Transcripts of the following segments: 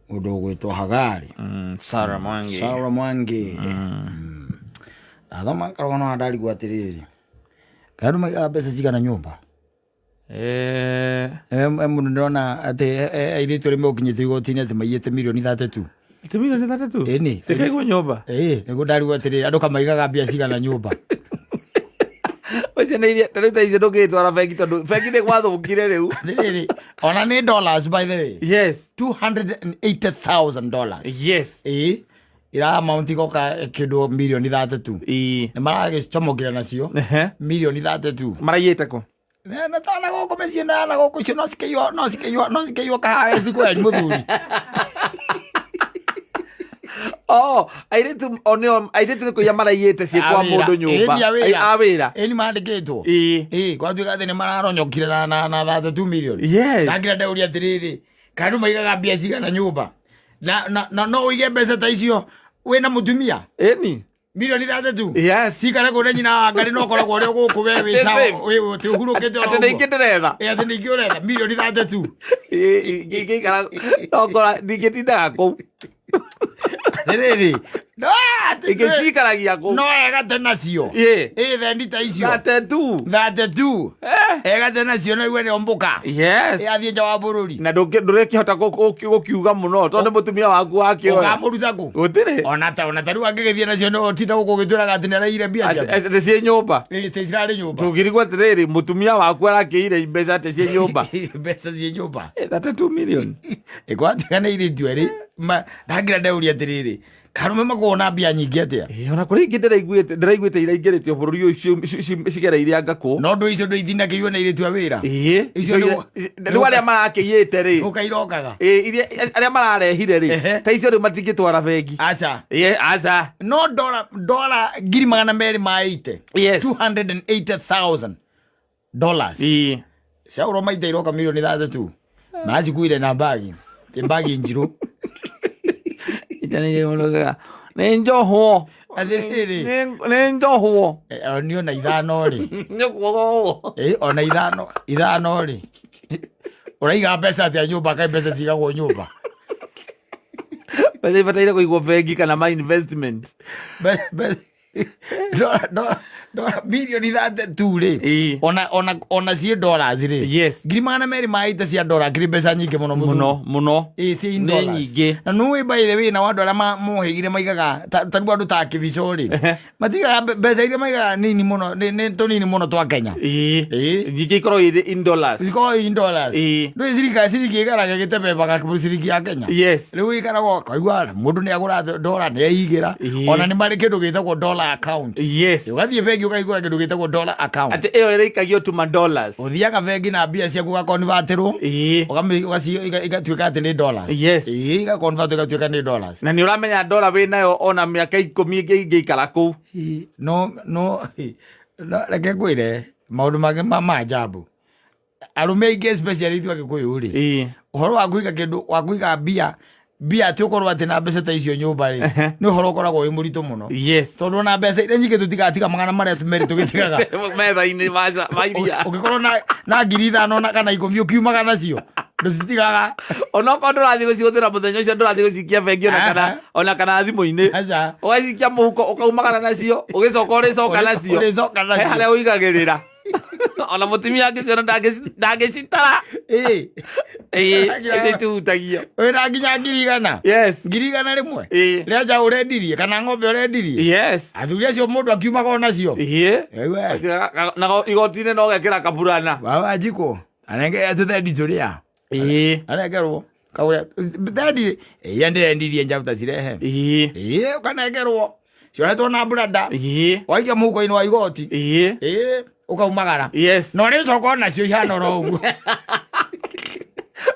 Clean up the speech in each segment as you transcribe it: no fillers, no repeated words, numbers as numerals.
mundu gwitwo Hagari Sarah Mwangi athoma karona ndari gwatiriri kandu maiga mbeca cigana nyumba mundu ndona ati airitu rimwe ukinyite igotini ati maiyete milioni 32 milioni 32 eni sikaigwo nyumba nigu ndari gwatiriri andu kamaigaga mbia cigana nyumba Oje nairia taruta icio ndugitwara bengi tondu bengi ni gwathukire riu ona ni dollars by the way yes $280,000 yes ira amount igoka kindu milioni 32 ni maragicomokira nacio milioni 32 maraiite ko na tana goko meci na goko cio no cikeiyo kahawe sikweli Mũthuri airitu ni kuya maraiite cie kwa mundu nyumba awira eni mandikitwo gwatuika ati ni mararonyokire na 32 million nangira ndauria atiriri kandu maigaga mbia cigana nyumba na no uige mbeca ta icio wina mutumia eni milioni 32 cikare kune nyina ngari no koragwo uri guku we wi sawa ti uhurukite ati ningiretha ati ningiretha milioni 32 ngikara no kora ningitindaga kuu Riri no igicikaragia ku no ega tena cio thendi ta icio 32 ega tena cio no iwe ombuka athie nja wa bururi na ndurekihota gukiuga muno tondu mutumia waku wakio ugamuruta ku gutire ona taru angigithie nacio no tinda gukugitwiraga ati naraire mbia cia cie nyumba cirari nyumba tugirigwo atiriri mutumia waku arakiire mbeca ati cie nyumba mbeca cie nyumba 32 million igwatigana iritu eri ndagira ndauria atiriri karume makuona mbia nyingi atia ona kuri ingi ndiraiguite iraingirite bururi ucio cigereire angaku no ndu icio ndu ithina kiyo na iritu awira icio ni aria marakiyite ri ukairokaga iria aria mararehire ri ta icio ri matingitwara bengi acha acha no dola ngiri magana meri maite $280,000 cia uro maite iroka milioni 32 na cikuire na bagi timbagi njiru itanire muloga ne njoho athiriri ne njoho onio na ithano ri nyogo ona ithano ri uraiga mbeca atia nyumba kai mbeca cigagwo nyumba bale bataire kuigwo bengi kana ma investment no milioni 32 ri ona cie dollars ri ngiri magana meri maite cia dollar ngiri mbeca nyingi muno cia nyingi na no we by the way na wandu aria muhigire maigaga taru andu ta kibico ri matigaga mbeca iria maigaga nini muno ni tunini muno twa Kenya nyingi ikorwo in dollars ndu ciringi igaraga gitebebaga ciringi ya Kenya riu ikaragwo kaigua mundu ni agura dollar ni ehigira ona ni mari kindu gitagwo dollar account ugathie bengi ukaigura kindu gitagwo dollar account ati iyo iraikagio tu dollars uthiaga bengi na mbia ciaku gakonvertirwo igatuika ati ni dollars igakonvert igatuika ni dollars na ni uramenya dollar we nayo ona miaka 10 ingiikara ku no reke kwire maundu mage ma ajabu arume aingi especially ithu agikuyu ri uhoro wa kuiga kindu wa kuiga mbia ti ukorwo ati na mbeca ta icio nyumba ri ni uhoro ukoragwo wi muritu muno tondu na mbeca iria nyingi tutigatiga magana maria tumeri tugitigaga metha-ini mairia ugikorwo na ngiri 5 kana 10 ukiumaga nacio nduzitigaga ona ko ndurathi gucihũthĩra muthenya ucio ndurathi gucikia bengi ona kana thimu-ini ugacikia muhuko ukaumagana nacio ugicoka uricoka nacio haria uigagirira ona mutumia angiciona ndangicitara ĩtutagio wĩna nginya ngiri igana rĩmwe rĩa njaũ ũrendirie kana ng'ombe ũrendirie athuri acio mũndũ akiumaga o nacio na igoti-inĩ no gekĩra kaburana Wanjikũ anenge tũthendi tũrĩa anengerwo kaũrĩa thendi ndĩrendirie njaũ ta cirehe ũkanengerwo ciohetwo na burada waikia mũhuko-inĩ wa igoti ukaumagara no rĩcoka nacio ihana oro ũguo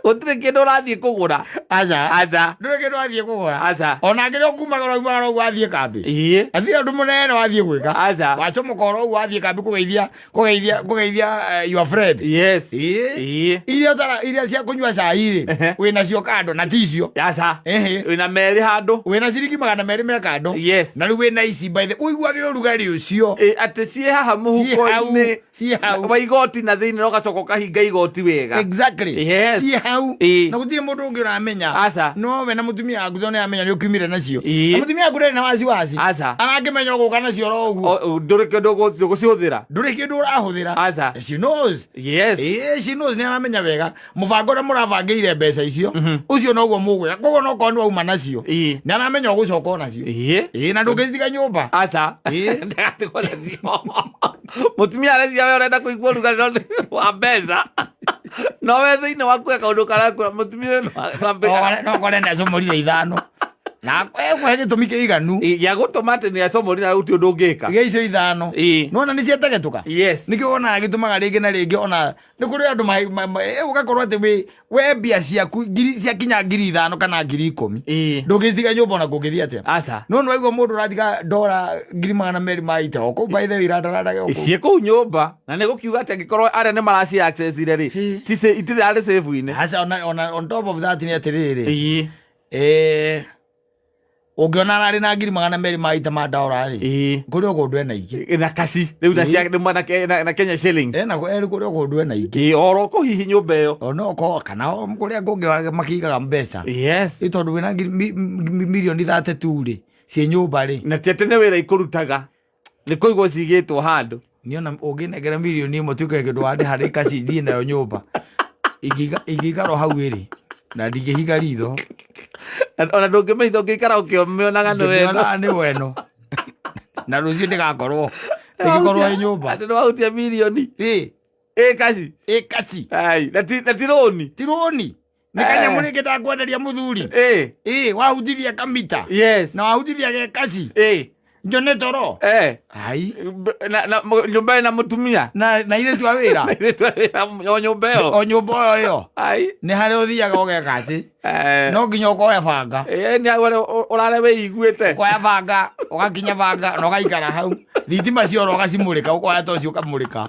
gutire kindu urathie kugura aca ndure kindu wathie kugura ona ngire kumagara umagara ugu wathie kambi athie andu munene wathie gwika wacomoka oro ugu wathie kambi kugeithia your friend iria cia kunyua cai ri wina cio kando na ticio wina meri handu wina ciringi magana meri me kando na riu wina ici by the uiguage urugari ucio ati cie haha muhuko-ini wa igoti na thiini no gacoka kahinga igoti wega exactly cie hau na gutire mundu ungi uramenya no we na mutumia aku thone amenya ni ukiumire nacio na mutumia aku ndari na wasiwasi anakimenya guka nacio ro uguo nduri kindu gucihuthira nduri kindu urahuthira she knows she knows ni aramenya wega mubango uria murabangiire mbeca icio ucio noguo mugwira koguo no korwo wauma nacio ni aramenya ugucoka nacio na ndungicitiga nyumba ndagatigwo nacio mutumia arecia we urenda kuigua urugarĩ wa mbeca no we thĩinĩ waku kaũndũ karakũra mutumia no kore nĩ acomorire ithano na kwe gĩtũmi kĩiganu gĩa gũtũma atĩ nĩ acomorire na gũtirĩ ũndũ ũngĩka gĩa icio ithano nona nĩ ciategetũka nĩkĩo wonaga gĩtũmaga rĩngĩ na rĩngĩ ona nĩ kũrĩ andũ ũgakorwo atĩ we mbia ciaku ciakinya 5,000 kana 10,000 ndũngĩcitiga nyũmba ona kũngĩthiĩ atĩa no nĩ waigua mũndũ ũratiga $200 maita o kũu by the way irandarandage o ciĩ kũu nyũmba na nĩ gũkiuga atĩ angĩkorwo arĩa nĩ maraci accessire rĩ itirĩ arĩ safe-inĩ on top of that nĩ atĩrĩrĩ ũngĩona ararĩ na 200 maita ma ndaura rĩ kũrĩ ũkũndũ ena ingĩ na kasi rĩu na Kenya shillings na kũrĩ ũkũndũ ena ingĩ oro kũhihi nyũmba ĩyo no kana kũrĩa kũngĩ makĩigaga mbeca tondũ wĩna mirioni 32 rĩ ciĩ nyũmba rĩ na ti atĩ nĩ wĩra ikũrutaga nĩ kũigwo cigĩtwo handũ niona ũngĩnengera mirioni 1 tuĩke kĩndũ wandĩ harĩ kasi thiĩ nayo nyũmba ingĩikarwo hau ĩrĩ na ndingĩhinga ritho ona ndũngĩmĩhitha ũngĩikara ũkĩmĩonaga nĩ weno na rũciũ ndĩgakorwo ĩgĩkorwo ĩ nyũmba atĩ nĩ wahutia mirioni kasi na ti rũni nĩ kanyamũ rĩngĩ ndakwenderia mũthuri wahutithia kamita na wahutithia gekasi njone toro nyũmba ĩna mũtumia na irĩtu a wĩra o nyũmba ĩyo o nyũmba ĩyo nĩ harĩa ũthiaga ũgeka atĩ no nginya ũkoya banga ũrare wĩiguĩte ũkoya banga ũgakinya banga na ũgaikara hau thitima ciora ũgacimũrĩka ũkoya toci ũkamũrĩka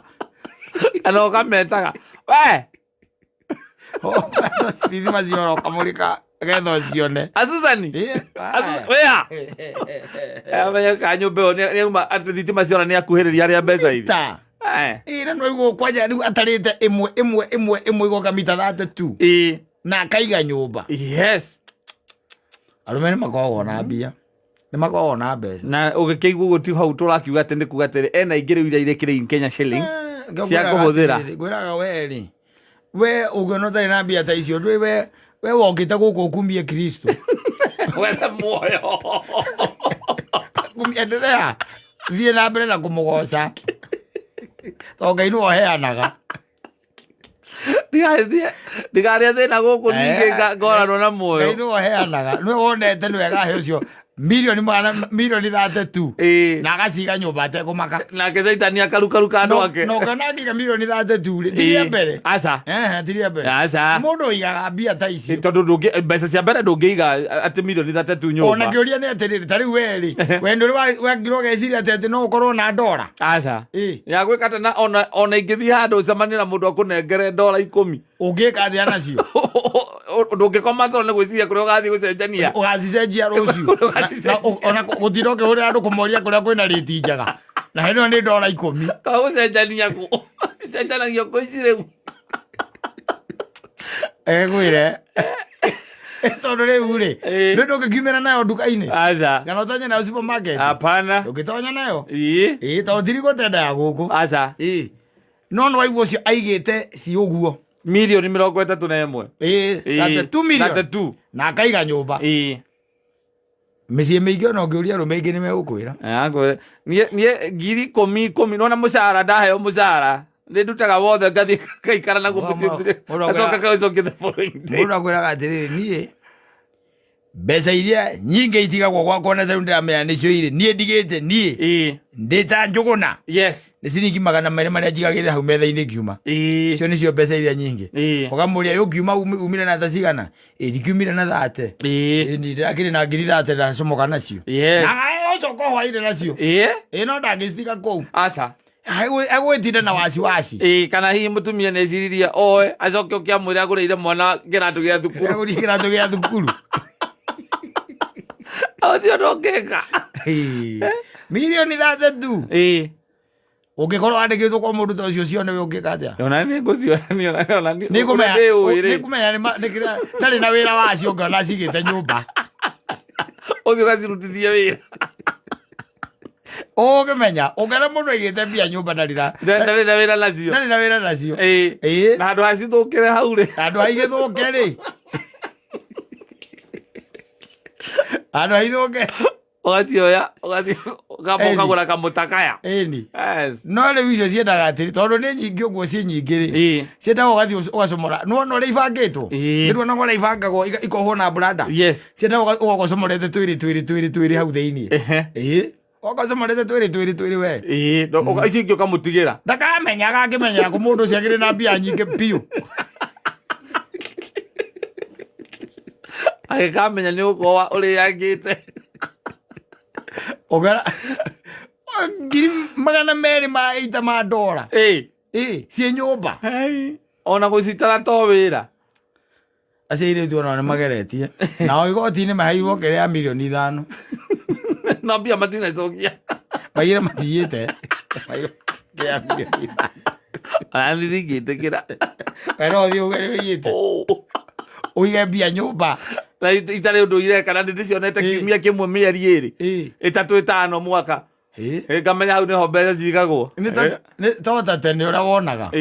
na ũkametaga thitima ciora ũkamũrĩka getho cione Asusani wea amenye ka nyũmba ĩyo nĩauma atĩ thitima ciora nĩ akuhĩrĩria arĩa mbeca hivi na no igwo kwanja rĩu atarĩte ĩmwe igoka mita 32 na akaiga nyũmba arũme nĩ makoragwo na mbia nĩ makoragwo na mbeca na ũgĩkĩigua ũguo ti hau tũrakiuga atĩ nĩ kuga atĩrĩ ena ingĩ rĩu iria irĩkĩrĩ Kenya shillings cia kũhũthĩra ngwĩraga we we ũngĩona ũtarĩ na mbia ta icio ndũĩ we wokĩte gũkũ kumie Kristo wethe muoyo endelea thiĩ na mbere na kũmũgoca tondũ Ngai nĩwe ũheanaga ndigarĩa thĩna gũkũ ningĩ ngoranwo na muoyo Ngai nĩwe ũheanaga nĩwe wonete nĩwe gahe ũcio mirioni 32 na agaciga nyũmba atekũmaka nake Saitani akarukaru kando wake no kana nginya mirioni 32 tiria mbere tiria mbere mũndũ ũigaga mbia ta icio tondũ mbeca cia mbere ndũngĩiga atĩ mirioni 32 nyũmba ona kĩũria nĩ atĩrĩrĩ ta rĩu werĩ we ndũrĩ wagirwo geciria atĩ no ũkorwo na ndora ya gwĩka atĩ ona ingĩthiĩ handũ ũcemanie na mũndũ akũnengere $10 ũngĩka atĩa nacio ndũngĩkoma tondũ nĩ gwĩciria kũrĩa ũgathiĩ gũcenjania ũgacicenjia rũciũ ona gũtira ũkĩhũrĩra andũ kũmoria kũrĩa kwĩna rĩti njega na hĩno nĩ $10 ka gũcenjania cenjanagio kũici rĩu gwĩre tondũ rĩu rĩ nĩ ndũngĩkiumĩra nayo nduka-inĩ kana ũtonye nayo supermarket ndũngĩtonya nayo tondũ tiri gũtenda ya gũkũ no nĩ waigua ũcio aigĩte ci ũguo mirioni 31 32 mirioni na akaiga nyũmba mĩciĩ mĩingĩ ona ũngĩũria arũme aingĩ nĩ megũkwĩra niĩ 10,000 nona mũcara ndaheo mũcara nĩ ndutaga wothe ngathiĩ ngaikara naguo mũciĩ acoka kaũcokĩ the following day mũndũ akwĩraga atĩrĩrĩ niĩ mbeca iria nyingĩ itigagwo gwakwa na rĩu ndĩramenya nĩcio irĩ niĩ ndigĩte niĩ ndĩ ta Njũgũna nĩ ciringi 200 marĩa njigagĩrĩra hau metha-inĩ ngiuma icio nĩcio mbeca iria nyingĩ ũkamũria ũkiuma umire na cigana ndikiumire na 30 ndĩrakĩrĩ na 30 ndacomoka nacio na ũcoka hwaĩ-inĩ nacio no ndangĩcitiga kũu agwĩtinde na wasiwasi kana hihi mũtumia nĩ eciririe oe acoke ũkĩamwĩra agũrĩire mwana kĩratũ gĩa thukuru Audio ndũngĩka mirioni 32 ũngĩkorwo wandĩkĩtwo kwa mũndũ ta ũcio cione we ũngĩka atĩa ona nĩ ngũciona ona nĩkũmenya ndarĩ na wĩra wacio ngona cigĩte nyũmba ũthiĩ ũgacirutithie wĩra ũkĩmenya ũngĩona mũndũ aigĩte mbia nyũmba ndarĩ na wĩra nacio na handũ hacithũkĩre hau rĩ handũ haigĩthũke rĩ handũ haithũke ũgacioya ũkagũra kamũtakaya ĩni no rĩu icio ciendaga atĩrĩ tondũ nĩ nyingĩ ũguo ciĩ nyingĩ rĩ ciendaga ũgathiĩ ũgacomora nĩwona ũrĩa ibangĩtwo nĩruona ũrĩa ibangagwo ikohwo na branda ciendaga ũgacomorete twĩrĩ hau thĩiniĩ ũgacomorete twĩrĩ we icio ingĩ ũkamũtigĩra ndakamenya agakĩmenyera kũ mũndũ ũcio akĩrĩ na mbia nyingĩ biũ agĩkamenya nĩ ũkowa ũrĩangĩte ũgera 200 ma $8 ciĩ nyũmba ona gũcitara to wĩra acio airĩtu ona nĩ mageretie nao igoti-inĩ maheirwo kĩrĩa $5,000,000 no mbia matinacokia maire matiyĩte ona nĩringĩtĩkĩra wena ũthiĩ ũgĩrĩte ũige mbia nyũmba na itarĩ ũndũ ireka na ndĩcionete kiumia kĩmwe mĩeri ĩrĩ 3-5 mwaka ngamenya hau nĩho mbeca cigagwo tota tene ũrĩa wonaga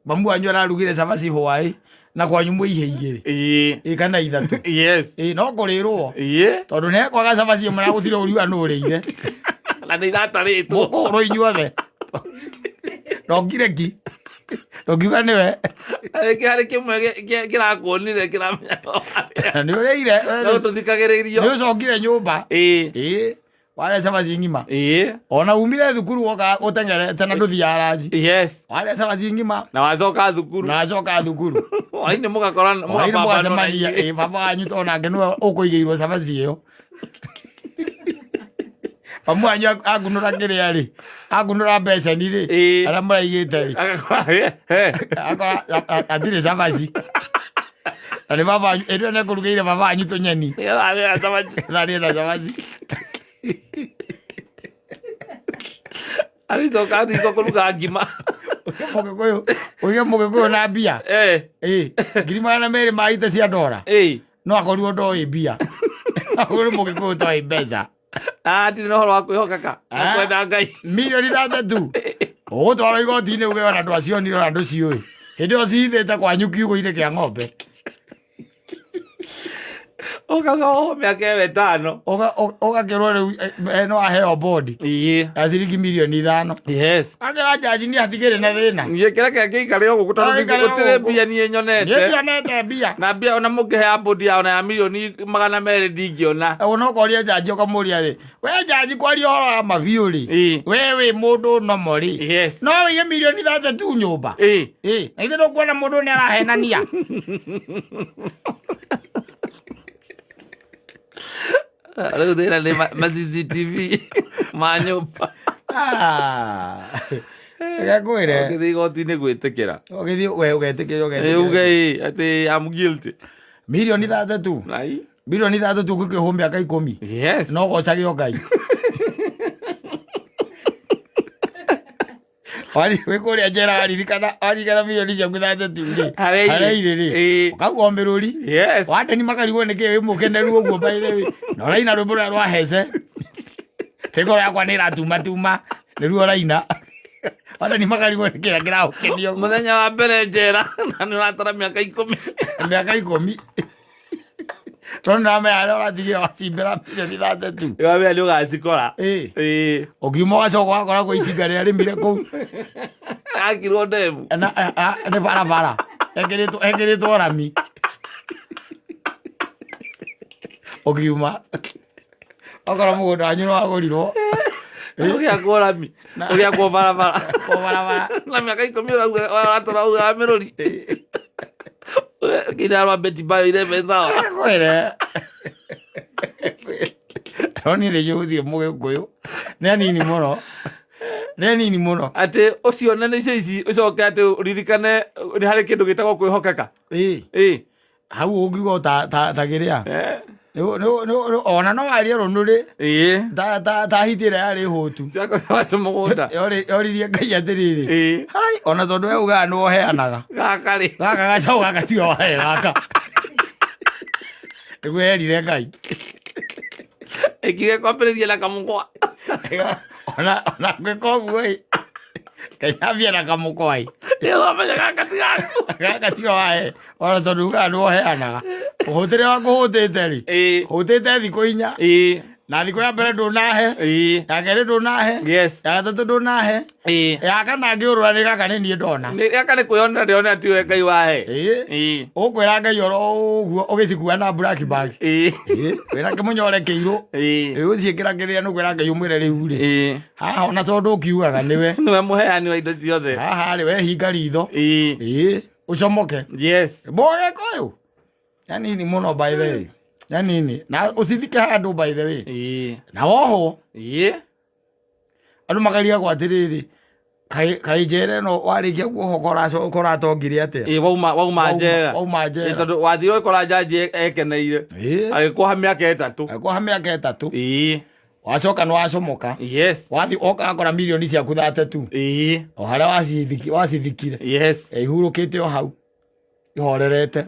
mamu wanyu ararugire cabaci hwaĩ na kwanyu mwĩihĩ 2 kana 3 no kũrĩrwo tondũ nĩekwaga cabaci ĩmwe na gũtirĩ ũriũa nũrĩire na nĩiratarĩtwo mũkũrũ inyuothe rongire ki ngiuga nĩwe harĩ kĩmwe kĩrakuonire kĩramenya nĩ ũrĩire tũthikagĩrĩrio nĩ ũcokire nyũmba warĩa cabaci ng'ima ona umire thukuru woka ũteng'erete na ndũthiaga ranji warĩa cabaci ng'ima na wacoka thukuru hwainĩ mũgacemania baba wanyu onake nĩwe ũkũigĩirwo cabaci ĩyo mamu wanyu angunũra kĩrĩa rĩ angunũra mbeceni rĩ arĩa mũraigĩte rĩ atirĩ cabaci na nĩ baba wanyu ĩrĩa nekũrugĩire baba wanyu tũnyeni tharĩ na cabaci aricoka thiko kũruga ngima ũige mũgĩkũyũ na mbia 200 ma ite cia $1 no akorirwo ndoĩ mbia akorirwo mũgĩkũyũ toĩ mbeca ndirĩ na ũhoro wa kwĩhokeka kwenda Ngai $3,000,000 ũgũtwarwo igoti-inĩ uge ona ndwacionire ona ndũciũĩ hĩndĩ ĩyo cihithĩte kwanyu kiugũ-inĩ kĩa ng'ombe ũkauga mĩaka ĩyo 5 ũgakĩrwo rĩu no aheo bondi ya ciringi $5,000,000 akĩra jaji nĩ hatigĩrĩ na thĩna kĩrĩa kĩngĩikare ũguo tondũ gũtirĩ mbia niĩ nyonete mbia na mbia ona mũngĩhea bondi ya ona ya $200,000 ndingĩona ona ũkoria jaji ũkamũria rĩ we jaji kwaria ũhoro wa mabiũ rĩ we wĩ mũndũ nomo rĩ no wĩige $3,000,000 nyũmba na ithe ndũkuona mũndũ nĩ arahenania rĩu thĩna nĩ ma-CCTV ma nyũmba gakũĩre ũgĩthiĩ igoti-inĩ gwĩtĩkĩra ũgĩthiĩ we ũgetĩkĩra uge atĩ I'm guilty $3,000,000 $3,000,000 ũngĩkĩhwo mĩaka 10 no gocage o Ngai wĩ kũrĩa njera waririkana $3,000,000 ciaku 3 hareire rĩ ũkaugwo mĩrũri wateni makarigwo nĩkĩ wĩ mũkeneru ũguo baithe na ũraina rwĩmbo rũrĩa rwa hece kĩgoro yakwa nĩ ĩratuma nĩruo ũraina wateni makarigwo nĩ kĩrĩa kĩragũkenio mũthenya wa mbere njera na nĩ ũratara mĩaka 10 tondũ nĩramenya arĩa ũratigire wacimbĩra $3,000,000 wamenya nĩ ũgacikora ũkiuma ũgacoka ũgakoragwo itinga rĩrĩa rĩmire kũu akirwo ndemu nĩ barabara ekĩrĩtwo rami ũkiuma okorwo mũgũnda wanyu nĩ wagũrirwo ũgĩakwo rami ũgĩakwo barabara na mĩaka 10 ũratũra ugaga mĩrũri kina rwa beti bayo ile methao kwere roni le yuthi mũgĩkũyũ nĩ anini mũno atĩ ũcio nene ici ũcoke atĩ uririkane nĩ harĩ kĩndũ gĩtagwo kwĩhokeka hau ũngiuga ta kĩrĩa ona no arie runuri ta hitire yari hutu ciakore wacio mugunda yoririe Ngai atiriri hai ona tondu we ugaga ni woheanaga gaka gacaũ gaka tiga wahe gaka nĩguo yerire Ngai ĩkige kwambĩrĩria na kamũkwa ona gwĩka ũguo Ngai ambia na kamũkwa nĩũthomenya gaka tiga wahe ona tondu ugaga ni woheanaga ũhũtĩre wa kũhũtĩte rĩ hũtĩte thikũ 4 na thikũ ya mbere ndũnahe ya kerĩ ndũnahe ya gatatũ ndũnahe ya kana ngĩũrũra nĩ gaka nĩ niĩ ndona gaka nĩ kwĩyonera ndĩrona tiwe Ngai wahe ũkwĩra Ngai oro ũguo ũgĩcikua na black bag wĩra kĩmũnyore kĩirũ ũciĩkĩra kĩrĩa nĩ kwĩra Ngai ũmwĩre rĩu rĩ haha ona tondũ ũkiugaga nĩwe mũheani wa indo ciothe haha rĩ wehinga ritho ũcomoke mũgĩka ũyũ nyanini mũno by the way nyanini na ũcithike handũ by the way na woho andũ makaria kwa atĩrĩrĩ kaĩ njera ĩno warĩkia kuohoka ũkoratongire atĩa wauma njera tondũ wathire ũkora njanji ekeneire agĩkũha mĩaka 3 wacoka nĩ wacomoka wathi oka akora milioni ciaku 32 o harĩa wacithikire ihurũkĩte o hau ihorerete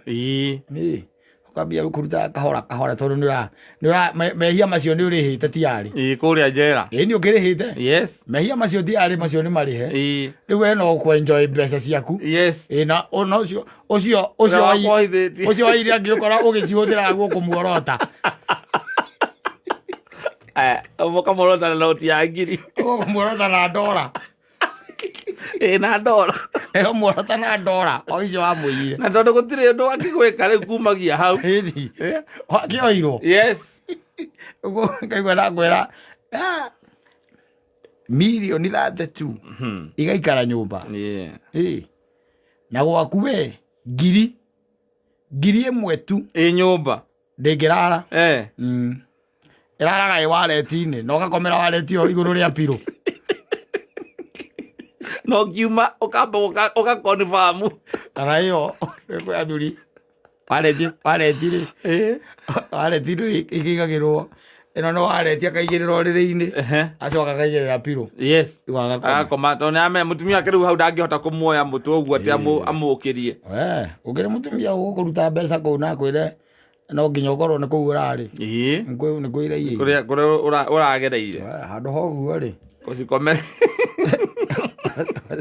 ukambia kuruta kahora tondu mehia macio ni urihite tiari kuria njera ni ukirihite mehia macio tiari macio ni marihe riu we no ku enjoy mbeca ciaku na ucio wa iria ngiukora ugicihũthĩra guku muorota mukamorota na noti ya ngiri muorota na ndora na ndora muorota na ndora o icio wa mũiyire na tondu gutire undu wakigwika riu kumagia hau wakioirwo uguo ngaigua na ngwĩra milioni 32 igaikara nyũmba na gwaku we ngiri ĩmwe tu nyũmba ndĩngĩrara ĩraraga ĩ waleti-inĩ na ũgakomera waleti o igũrũ rĩa pirũ no kiuma ukamba ugakonfamu kana ĩyo kwĩ athuri waleti ikĩigagĩrwo ĩno no waleti akaigĩrĩra ũrĩrĩ-inĩ acoka akaigĩrĩra pirũ agakoma tondũ nĩame mũtumia wake rĩu hau ndangĩhota kũmuoya mũtwe ũguo atĩ amũkĩrie ũkĩrĩ mũtumia ũgũkũruta mbeca kũu na kwĩre no nginya ũkorwo nĩ kũu ũrarĩ nĩ kwĩra kũrĩa ũragereire handũ hoguo rĩ ũcikomere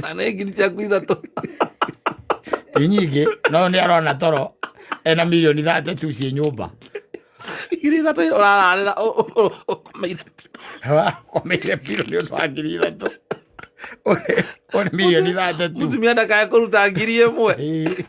sana ngiri ciaku 3 ti nyingĩ no nĩ arona toro ena milioni 32 ciĩ nyũmba ngiri 3 ũrararĩra komeire piro nĩ ũndũ wa ngiri 3 ũrĩ milioni 32 mũtumia ndakae kũruta ngiri 1